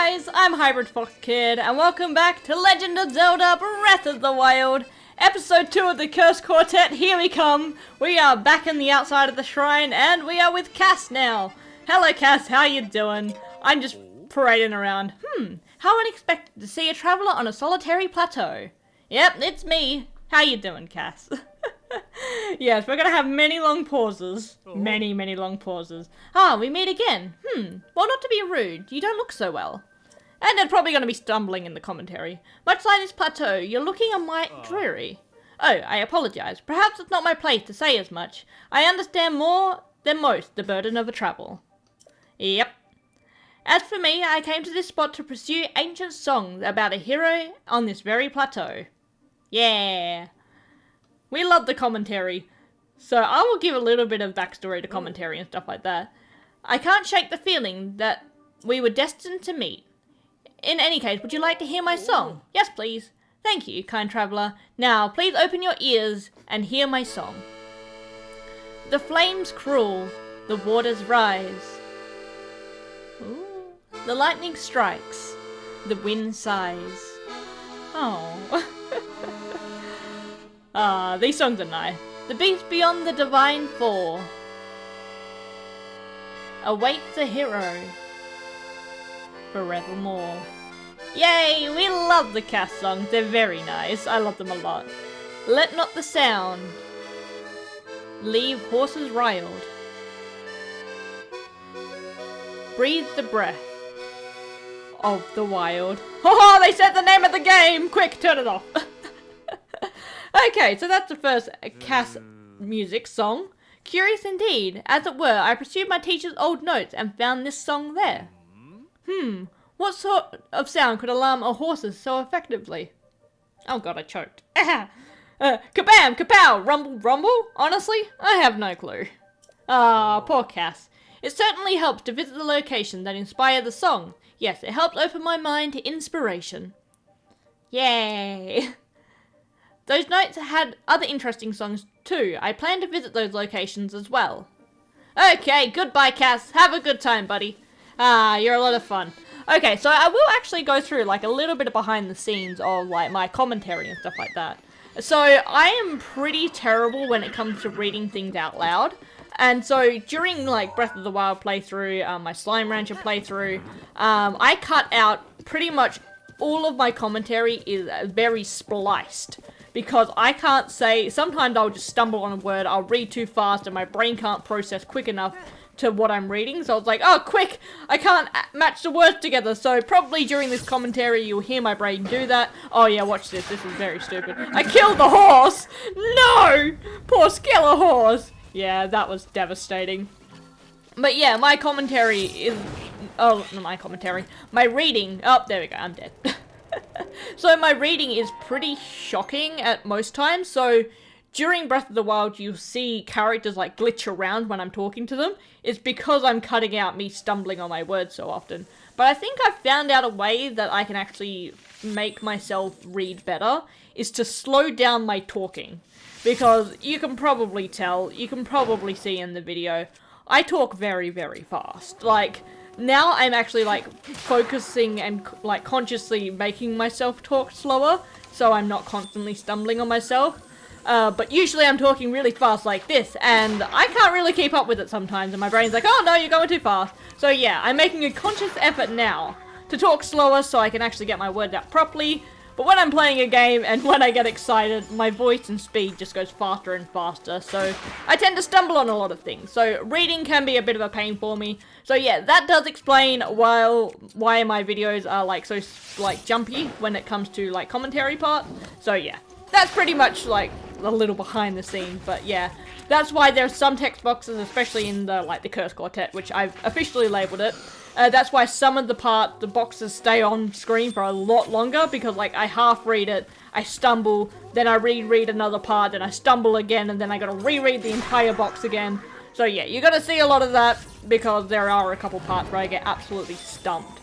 guys, I'm Hybrid Fox Kid, and welcome back to Legend of Zelda Breath of the Wild, Episode 2 of the Cursed Quartet. Here we come. We are back in the outside of the shrine, and we are with Cass now. Hello Cass, how you doing? I'm just parading around. How unexpected to see a traveler on a solitary plateau. Yep, it's me. How you doing, Cass? Yes, we're gonna have many long pauses. Many long pauses. Ah, we meet again. Well, not to be rude, you don't look so well. And they're probably gonna be stumbling in the commentary. Much like this plateau, you're looking a mite dreary. Oh, I apologize. Perhaps it's not my place to say as much. I understand more than most the burden of a travel. Yep. As for me, I came to this spot to pursue ancient songs about a hero on this very plateau. Yeah. We love the commentary, so I will give a little bit of backstory to commentary and stuff like that. I can't shake the feeling that we were destined to meet. In any case, would you like to hear my song? Yes, please. Thank you, kind traveller. Now, please open your ears and hear my song. The flames cruel, the waters rise. Ooh. The lightning strikes, the wind sighs. Oh. Ah, these songs are nice. The beast beyond the divine fall awaits a hero forevermore. Yay! We love the Cass songs. They're very nice. I love them a lot. Let not the sound leave horses riled. Breathe the breath of the wild. Oh, they said the name of the game! Quick, turn it off. Okay, so that's the first Cass music song. Curious indeed. As it were, I pursued my teacher's old notes and found this song there. What sort of sound could alarm a horses so effectively? Oh god, I choked. Kabam, kapow, rumble, rumble? Honestly, I have no clue. Ah, poor Cass. It certainly helps to visit the location that inspired the song. Yes, it helped open my mind to inspiration. Yay! Those notes had other interesting songs too. I plan to visit those locations as well. Okay, goodbye Cass. Have a good time, buddy. Ah, you're a lot of fun. Okay, so I will actually go through like a little bit of behind the scenes of like my commentary and stuff like that. So I am pretty terrible when it comes to reading things out loud. And so during like Breath of the Wild playthrough, my Slime Rancher playthrough, I cut out pretty much all of my commentary is very spliced. Because I can't say, sometimes I'll just stumble on a word, I'll read too fast and my brain can't process quick enough to what I'm reading. So I was like, oh quick, I can't match the words together. So probably during this commentary you'll hear my brain do that. Oh yeah, watch this, this is very stupid. I killed the horse! No! Poor Skeletor horse! Yeah, that was devastating. But yeah, my commentary is, oh, not my commentary, my reading, oh, there we go, I'm dead. So my reading is pretty shocking at most times. So during Breath of the Wild, you'll see characters like glitch around when I'm talking to them. It's because I'm cutting out me stumbling on my words so often. But I think I've found out a way that I can actually make myself read better, is to slow down my talking. Because you can probably tell, you can probably see in the video, I talk very fast. Like, now I'm actually like focusing and like consciously making myself talk slower, so I'm not constantly stumbling on myself. But usually I'm talking really fast like this, and I can't really keep up with it sometimes, and my brain's like, oh no, you're going too fast. So yeah, I'm making a conscious effort now to talk slower so I can actually get my words out properly. But when I'm playing a game and when I get excited, my voice and speed just goes faster and faster, so I tend to stumble on a lot of things. So reading can be a bit of a pain for me. So yeah, that does explain why my videos are like so like jumpy when it comes to like commentary part. So yeah, that's pretty much like a little behind the scenes, but yeah, that's why there's some text boxes, especially in the like the Cursed Quartet, which I've officially labeled it. That's why some of the boxes stay on screen for a lot longer, because like I half read it, I stumble, then I reread another part, then I stumble again, and then I gotta reread the entire box again. So yeah, you're gonna see a lot of that, because there are a couple parts where I get absolutely stumped.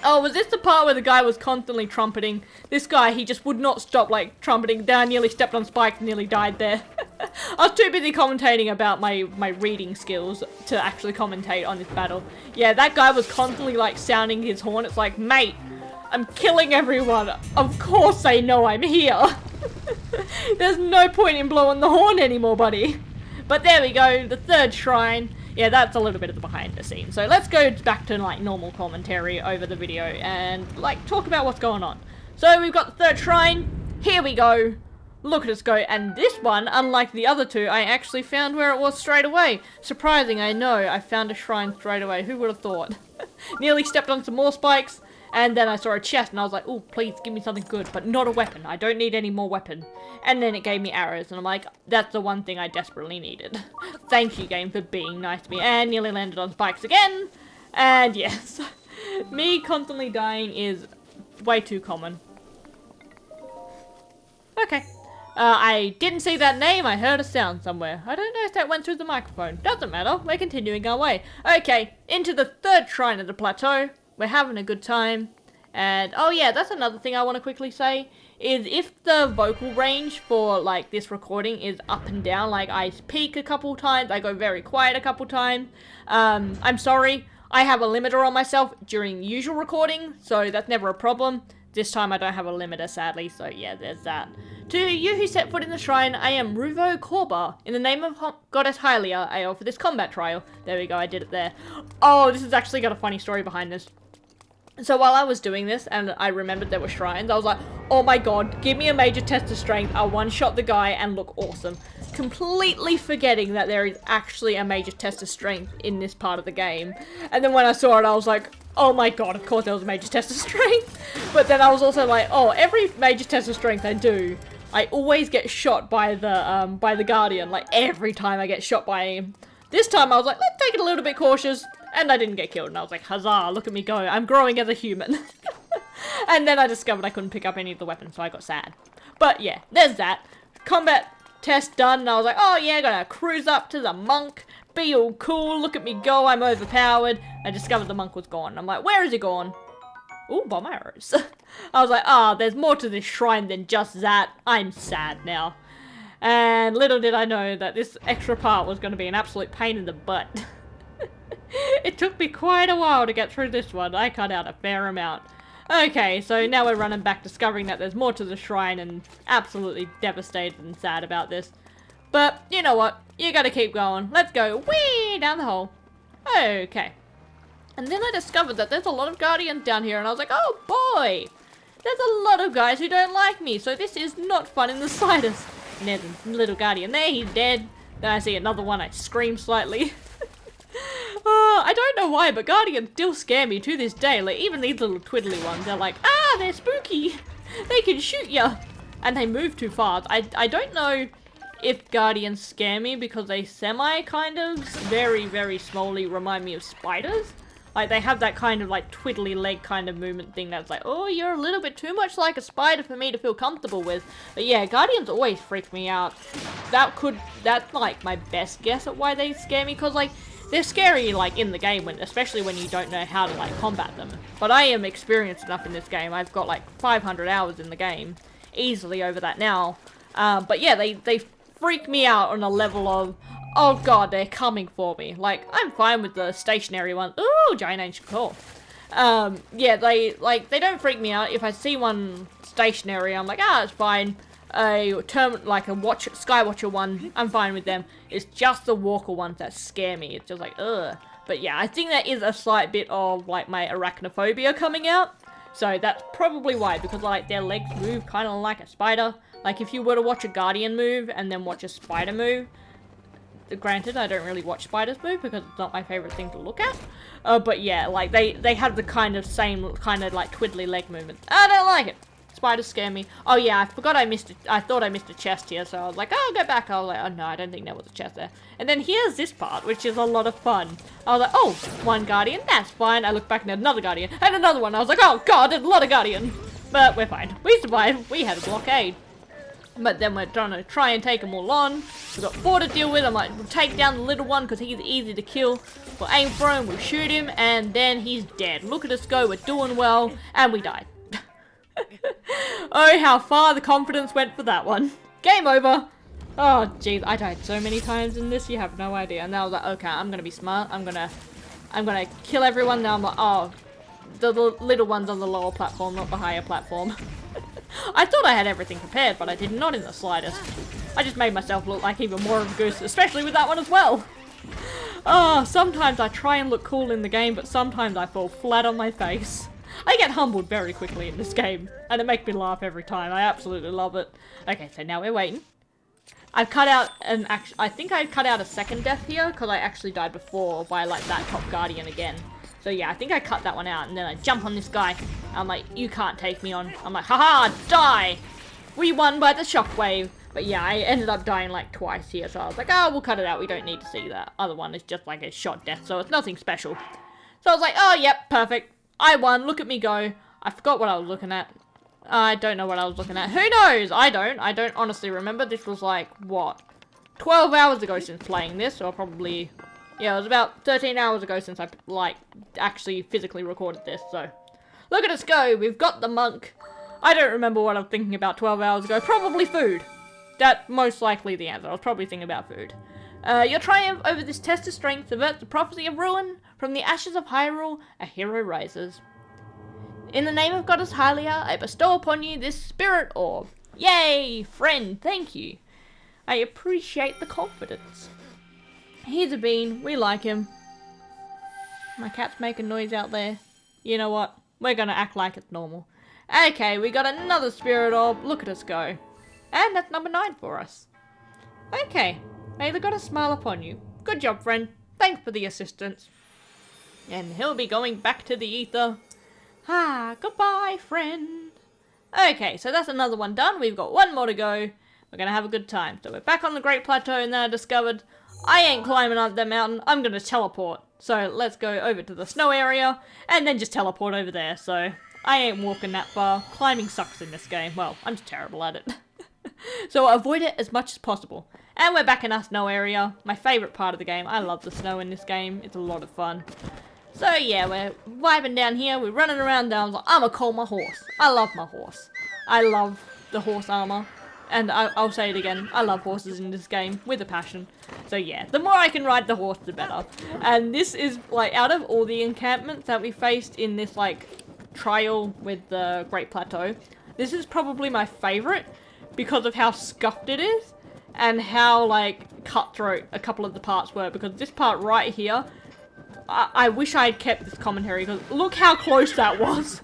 Oh, was this the part where the guy was constantly trumpeting? This guy, he just would not stop like trumpeting. Then I nearly stepped on spikes and nearly died there. I was too busy commentating about my reading skills to actually commentate on this battle. Yeah, that guy was constantly like sounding his horn. It's like, mate, I'm killing everyone. Of course they know I'm here. There's no point in blowing the horn anymore, buddy. But there we go, the third shrine. Yeah, that's a little bit of the behind the scenes. So let's go back to like normal commentary over the video and like talk about what's going on. So we've got the third shrine. Here we go. Look at us go. And this one, unlike the other two, I actually found where it was straight away. Surprising, I know. I found a shrine straight away. Who would have thought? Nearly stepped on some more spikes. And then I saw a chest and I was like, oh, please give me something good, but not a weapon. I don't need any more weapon. And then it gave me arrows and I'm like, that's the one thing I desperately needed. Thank you, game, for being nice to me. And nearly landed on spikes again. And yes, me constantly dying is way too common. Okay. I didn't see that name. I heard a sound somewhere. I don't know if that went through the microphone. Doesn't matter. We're continuing our way. Okay, into the third shrine of the plateau. We're having a good time. And, oh yeah, that's another thing I want to quickly say. Is if the vocal range for, like, this recording is up and down, like, I peak a couple times, I go very quiet a couple times. I'm sorry. I have a limiter on myself during usual recording, so that's never a problem. This time I don't have a limiter, sadly, so yeah, there's that. To you who set foot in the shrine, I am Ruvo Korba. In the name of Goddess Hylia, I offer this combat trial. There we go, I did it there. Oh, this has actually got a funny story behind this. So while I was doing this, and I remembered there were shrines, I was like, oh my god, give me a major test of strength, I'll one-shot the guy and look awesome. Completely forgetting that there is actually a major test of strength in this part of the game. And then when I saw it, I was like, oh my god, of course there was a major test of strength. But then I was also like, oh, every major test of strength I do, I always get shot by the Guardian. Like, every time I get shot by him. This time I was like, let's take it a little bit cautious. And I didn't get killed, and I was like, huzzah, look at me go, I'm growing as a human. And then I discovered I couldn't pick up any of the weapons, so I got sad. But yeah, there's that. Combat test done, and I was like, oh yeah, gonna cruise up to the monk, be all cool, look at me go, I'm overpowered. I discovered the monk was gone. I'm like, where is he gone? Ooh, bomb arrows. I was like, there's more to this shrine than just that. I'm sad now. And little did I know that this extra part was going to be an absolute pain in the butt. It took me quite a while to get through this one. I cut out a fair amount. Okay, so now we're running back, discovering that there's more to the shrine, and absolutely devastated and sad about this. But, you know what? You gotta keep going. Let's go whee down the hole. Okay. And then I discovered that there's a lot of guardians down here, and I was like, oh boy! There's a lot of guys who don't like me, so this is not fun in the slightest. And there's a little guardian there, he's dead. Then I see another one, I scream slightly. I don't know why, but guardians still scare me to this day. Like, even these little twiddly ones, they're like, they're spooky. They can shoot ya. And they move too fast. I don't know if guardians scare me because they kind of very, very slowly remind me of spiders. Like, they have that kind of, like, twiddly leg kind of movement thing that's like, oh, you're a little bit too much like a spider for me to feel comfortable with. But yeah, guardians always freak me out. That's, like, my best guess at why they scare me, because, like, they're scary, like, in the game, especially when you don't know how to, like, combat them. But I am experienced enough in this game. I've got, like, 500 hours in the game. Easily over that now. But yeah, they freak me out on a level of, oh god, they're coming for me. Like, I'm fine with the stationary one. Ooh, giant ancient core. Yeah, they don't freak me out. If I see one stationary, I'm like, it's fine. Like a Skywatcher one, I'm fine with them. It's just the walker ones that scare me. It's just like, ugh. But yeah, I think that is a slight bit of, like, my arachnophobia coming out. So that's probably why, because, like, their legs move kind of like a spider. Like, if you were to watch a guardian move and then watch a spider move, granted, I don't really watch spiders move because it's not my favorite thing to look at. But yeah, like, they have the kind of same kind of, like, twiddly leg movements. I don't like it. Spiders scare me. Oh yeah, I forgot I thought I missed a chest here, so I was like, I'll go back. I was like, oh no, I don't think there was a chest there. And then here's this part, which is a lot of fun. I was like, oh, one guardian, that's fine. I looked back and there's another guardian, and another one. I was like, oh god, there's a lot of guardians. But we're fine. We survived. We had a blockade. But then we're trying to try and take them all on. We've got 4 to deal with. I'm like, we'll take down the little one because he's easy to kill. We'll aim for him, we'll shoot him, and then he's dead. Look at us go, we're doing well, and we died. Oh, how far the confidence went for that one. Game over. Oh, jeez, I died so many times in this, you have no idea. And then I was like, okay, I'm gonna be smart. I'm gonna kill everyone. Now I'm like, oh, the little ones on the lower platform, not the higher platform. I thought I had everything prepared, but I did not in the slightest. I just made myself look like even more of a goose, especially with that one as well. Oh, sometimes I try and look cool in the game, but sometimes I fall flat on my face. I get humbled very quickly in this game, and it makes me laugh every time. I absolutely love it. Okay, so now we're waiting. I've cut out I think I cut out a second death here, because I actually died before by, like, that top guardian again. So yeah, I think I cut that one out, and then I jump on this guy. I'm like, you can't take me on. I'm like, haha, die! We won by the shockwave. But yeah, I ended up dying like twice here, so I was like, oh, we'll cut it out. We don't need to see that. Other one is just like a shot death, so it's nothing special. So I was like, oh, yep, perfect. I won. Look at me go. I forgot what I was looking at. I don't know what I was looking at. Who knows? I don't honestly remember. This was like, what? 12 hours ago since playing this, or probably... Yeah, it was about 13 hours ago since I, like, actually physically recorded this, so... Look at us go! We've got the monk. I don't remember what I was thinking about 12 hours ago. Probably food. That's most likely the answer. I was probably thinking about food. Your triumph over this test of strength averts the prophecy of ruin. From the ashes of Hyrule, a hero rises. In the name of Goddess Hylia, I bestow upon you this spirit orb. Yay! Friend, thank you. I appreciate the confidence. He's a bean. We like him. My cat's making noise out there. You know what? We're gonna act like it's normal. Okay, we got another spirit orb. Look at us go. And that's number 9 for us. Okay. May the goddess smile upon you. Good job, friend. Thanks for the assistance. And he'll be going back to the ether. Ah, goodbye, friend. Okay, so that's another one done. We've got one more to go. We're gonna have a good time. So we're back on the Great Plateau, and then I discovered I ain't climbing up that mountain. I'm gonna teleport. So let's go over to the snow area, and then just teleport over there. So I ain't walking that far. Climbing sucks in this game. Well, I'm just terrible at it. So avoid it as much as possible. And we're back in our snow area. My favourite part of the game. I love the snow in this game. It's a lot of fun. So yeah, we're vibing down here. We're running around down. I'm gonna call my horse. I love my horse. I love the horse armor. And I'll say it again. I love horses in this game with a passion. So yeah, the more I can ride the horse, the better. And this is, like, out of all the encampments that we faced in this, like, trial with the Great Plateau, this is probably my favourite because of how scuffed it is and how, like, cutthroat a couple of the parts were. Because this part right here, I wish I had kept this commentary because look how close that was.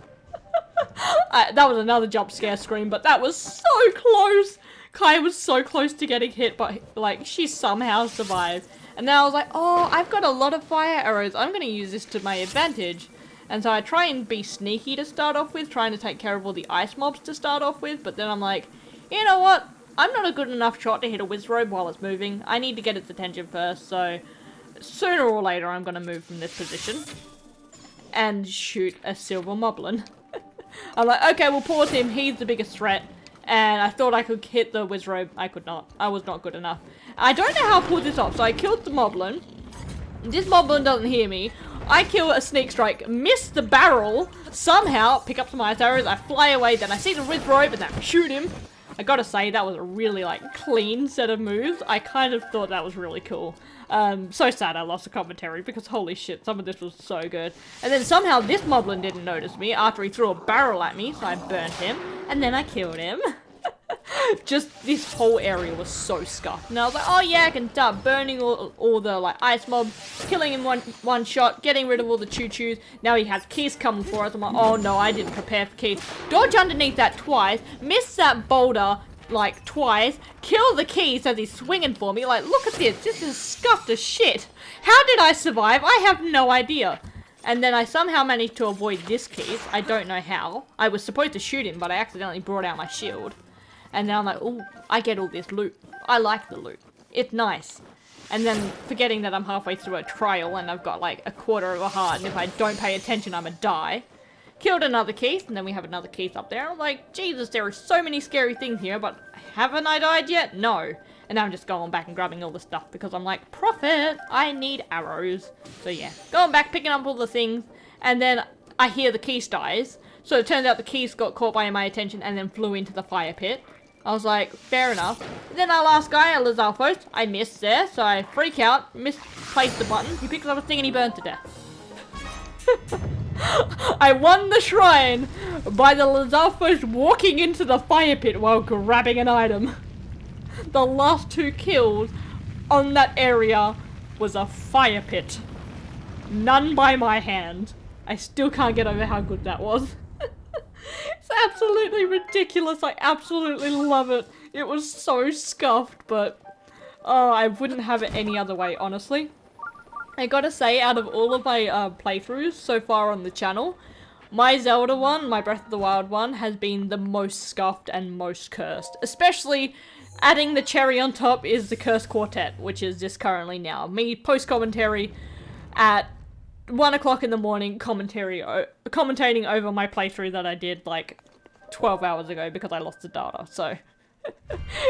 That was another jump scare scream, but that was so close. Kai was so close to getting hit, but, like, she somehow survived. And then I was like, oh, I've got a lot of fire arrows. I'm going to use this to my advantage. And so I try and be sneaky to start off with, trying to take care of all the ice mobs to start off with. But then I'm like, you know what? I'm not a good enough shot to hit a wizrobe while it's moving. I need to get its attention first, so sooner or later I'm going to move from this position and shoot a silver moblin. I'm like, okay, we'll pause him. He's the biggest threat. And I thought I could hit the wizrobe. I could not. I was not good enough. I don't know how I pulled this off. So I killed the moblin. This moblin doesn't hear me. I kill a sneak strike, miss the barrel, somehow pick up some ice arrows. I fly away. Then I see the wizrobe and I shoot him. I gotta say, that was a really, like, clean set of moves. I kind of thought that was really cool. So sad I lost the commentary because holy shit, some of this was so good. And then somehow this moblin didn't notice me after he threw a barrel at me, so I burnt him. And then I killed him. Just this whole area was so scuffed. And I was like, oh yeah, I can start burning all the, like, ice mobs, killing him one shot, getting rid of all the choo-choos. Now he has Keith coming for us. I'm like, oh no, I didn't prepare for Keith. Dodge underneath that twice, miss that boulder, like, twice, kill the Keith as he's swinging for me. Like, look at this. This is scuffed as shit. How did I survive? I have no idea. And then I somehow managed to avoid this Keith. I don't know how. I was supposed to shoot him, but I accidentally brought out my shield. And now I'm like, oh, I get all this loot. I like the loot. It's nice. And then forgetting that I'm halfway through a trial and I've got like a quarter of a heart, and if I don't pay attention, I'm gonna die. Killed another Keith, and then we have another Keith up there. I'm like, Jesus, there are so many scary things here, but haven't I died yet? No. And now I'm just going back and grabbing all the stuff because I'm like, profit, I need arrows. So yeah, going back, picking up all the things, and then I hear the Keith dies. So it turns out the Keith got caught by my attention and then flew into the fire pit. I was like, fair enough. Then our last guy, Lizalfos, I missed there, so I freak out, misplaced the button. He picks up a thing and he burned to death. I won the shrine by the Lizalfos walking into the fire pit while grabbing an item. The last 2 kills on that area was a fire pit. None by my hand. I still can't get over how good that was. It's absolutely ridiculous. I absolutely love it. It was so scuffed, but oh, I wouldn't have it any other way, honestly. I gotta say, out of all of my playthroughs so far on the channel, my Zelda one, my Breath of the Wild one, has been the most scuffed and most cursed. Especially adding the cherry on top is the Cursed Quartet, which is just currently now. Me post-commentary at 1 o'clock in the morning, commentating over my playthrough that I did like 12 hours ago because I lost the data, so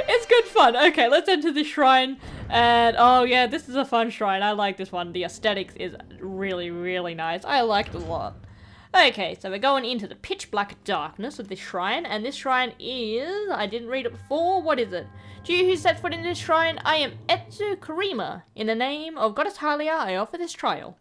it's good fun. Okay, let's enter the shrine, and oh yeah, this is a fun shrine. I like this one. The aesthetics is really, really nice. I liked it a lot. Okay, so we're going into the pitch black darkness of this shrine, and this shrine is, I didn't read it before, what is it? To you who set foot in this shrine, I am Etsu Karima. In the name of Goddess Hylia, I offer this trial.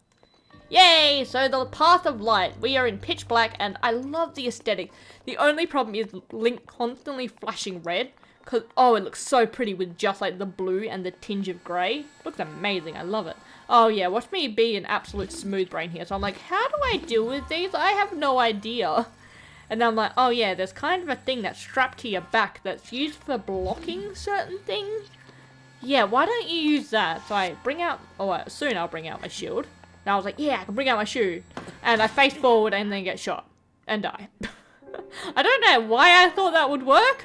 Yay! So the path of light. We are in pitch black and I love the aesthetic. The only problem is Link constantly flashing red. Cause, oh, it looks so pretty with just like the blue and the tinge of grey. Looks amazing. I love it. Oh yeah, watch me be an absolute smooth brain here. So I'm like, how do I deal with these? I have no idea. And then I'm like, oh yeah, there's kind of a thing that's strapped to your back that's used for blocking certain things. Yeah, why don't you use that? So I bring out, oh, soon I'll bring out my shield. And I was like, yeah, I can bring out my shoe. And I face forward and then get shot. And die. I don't know why I thought that would work.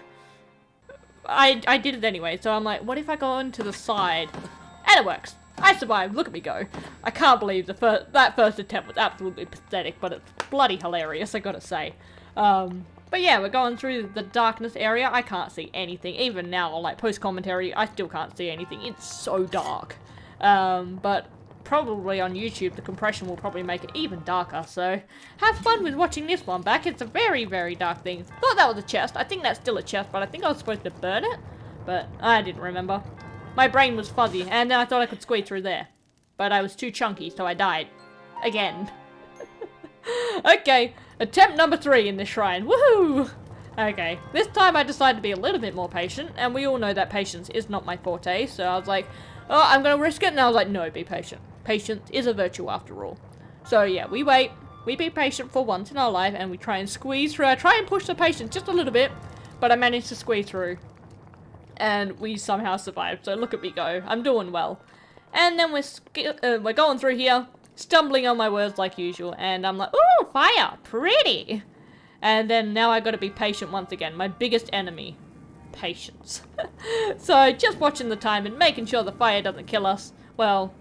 I did it anyway. So I'm like, what if I go on to the side? And it works. I survived. Look at me go. I can't believe that first attempt was absolutely pathetic. But it's bloody hilarious, I gotta say. But yeah, we're going through the darkness area. I can't see anything. Even now, like post-commentary, I still can't see anything. It's so dark. But probably on YouTube, the compression will probably make it even darker, so have fun with watching this one back. It's a very, very dark thing. Thought that was a chest. I think that's still a chest, but I think I was supposed to burn it, but I didn't remember. My brain was fuzzy, and then I thought I could squeeze through there, but I was too chunky, so I died. Again. Okay, attempt number 3 in this shrine. Woohoo! Okay, this time I decided to be a little bit more patient, and we all know that patience is not my forte, so I was like, oh, I'm gonna risk it, and I was like, no, be patient. Patience is a virtue after all. So yeah, we wait, we be patient for once in our life, and we try and squeeze through. I try and push the patience just a little bit, but I managed to squeeze through. And we somehow survived, so look at me go. I'm doing well. And then we're going through here, stumbling on my words like usual, and I'm like, ooh, fire, pretty. And then now I gotta be patient once again, my biggest enemy. Patience. So just watching the time and making sure the fire doesn't kill us. Well,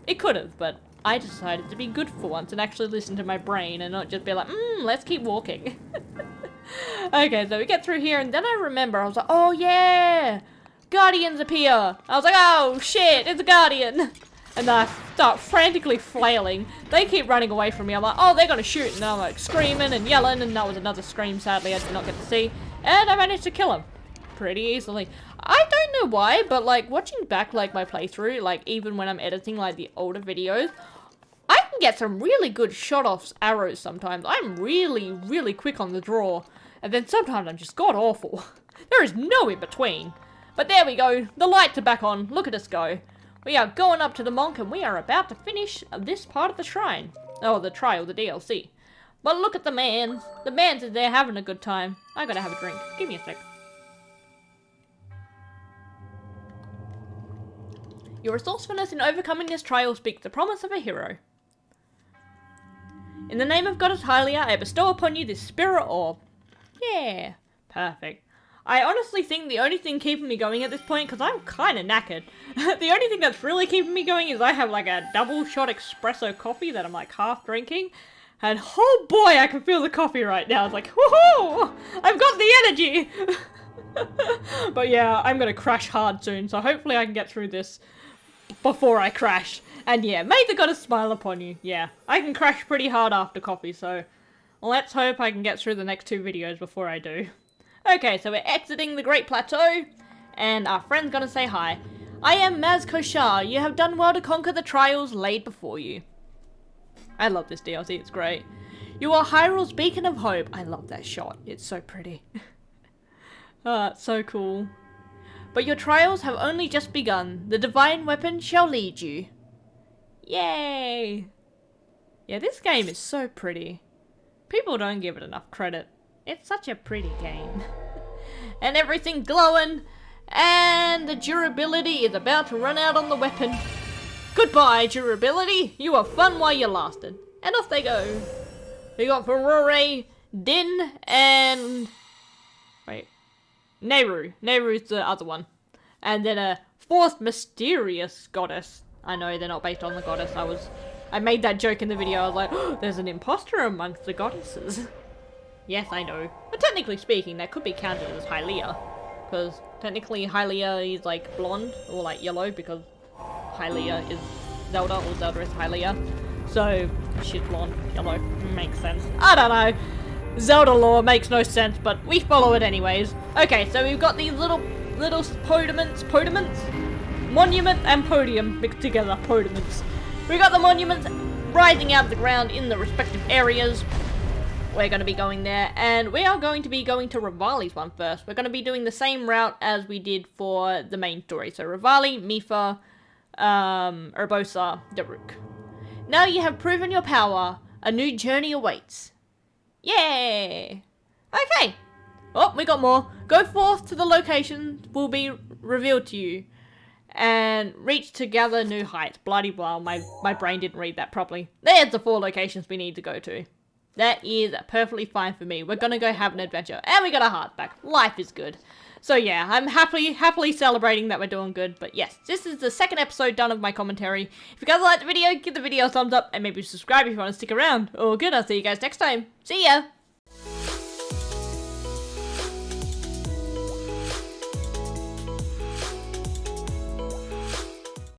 it could have, but I decided to be good for once and actually listen to my brain and not just be like, let's keep walking. Okay, so we get through here and then I remember, I was like, oh yeah, guardians appear. I was like, oh shit, it's a guardian. And then I start frantically flailing. They keep running away from me. I'm like, oh, they're gonna shoot. And I'm like screaming and yelling, and that was another scream sadly I did not get to see. And I managed to kill him pretty easily. I don't know why, but like watching back like my playthrough, like even when I'm editing like the older videos, I can get some really good shot-offs arrows sometimes. I'm really, really quick on the draw. And then sometimes I'm just god-awful. There is no in-between. But there we go. The lights are back on. Look at us go. We are going up to the monk and we are about to finish this part of the shrine. Oh, the trial, the DLC. But look at the man. The man's in there having a good time. I gotta have a drink. Give me a sec. Your resourcefulness in overcoming this trial speaks the promise of a hero. In the name of Goddess Hylia, I bestow upon you this spirit orb. Yeah, perfect. I honestly think the only thing keeping me going at this point, because I'm kind of knackered, the only thing that's really keeping me going is I have like a double shot espresso coffee that I'm like half drinking. And oh boy, I can feel the coffee right now. It's like, woohoo! I've got the energy! But yeah, I'm gonna crash hard soon, so hopefully I can get through this before I crash. And yeah, may the goddess smile upon you. Yeah, I can crash pretty hard after coffee, so let's hope I can get through the next 2 videos before I do. Okay, so we're exiting the Great Plateau, and our friend's gonna say hi. I am Maz Koshar. You have done well to conquer the trials laid before you. I love this DLC, it's great. You are Hyrule's beacon of hope. I love that shot, it's so pretty. It's so cool. But your trials have only just begun. The divine weapon shall lead you. Yay! Yeah, this game is so pretty. People don't give it enough credit. It's such a pretty game. And everything glowing. And the durability is about to run out on the weapon. Goodbye, durability. You were fun while you lasted. And off they go. We got Ferrore, Din, and... wait. Nehru. Nehru's the other one. And then a fourth mysterious goddess. I know they're not based on the goddess. I made that joke in the video. I was like, oh, there's an imposter amongst the goddesses. Yes, I know. But technically speaking, that could be counted as Hylia. Because technically Hylia is like blonde or like yellow because Hylia is Zelda or Zelda is Hylia. So she's blonde, yellow. Makes sense. I don't know. Zelda lore makes no sense, but we follow it anyways. Okay, so we've got these little podiments? Monument and podium mixed together, podiments. We got the monuments rising out of the ground in the respective areas. We're going to be going there, and we are going to be going to Rivali's one first. We're going to be doing the same route as we did for the main story. So Rivali, Mipha, Urbosa, Daruk. Now you have proven your power. A new journey awaits. Yay! Okay. Oh, we got more. Go forth to the location will be revealed to you. And reach to gather new heights. Bloody blah, my brain didn't read that properly. There's the 4 locations we need to go to. That is perfectly fine for me. We're gonna go have an adventure. And we got our heart back. Life is good. So yeah, I'm happily celebrating that we're doing good. But yes, this is the second episode done of my commentary. If you guys liked the video, give the video a thumbs up. And maybe subscribe if you want to stick around. All good, I'll see you guys next time. See ya!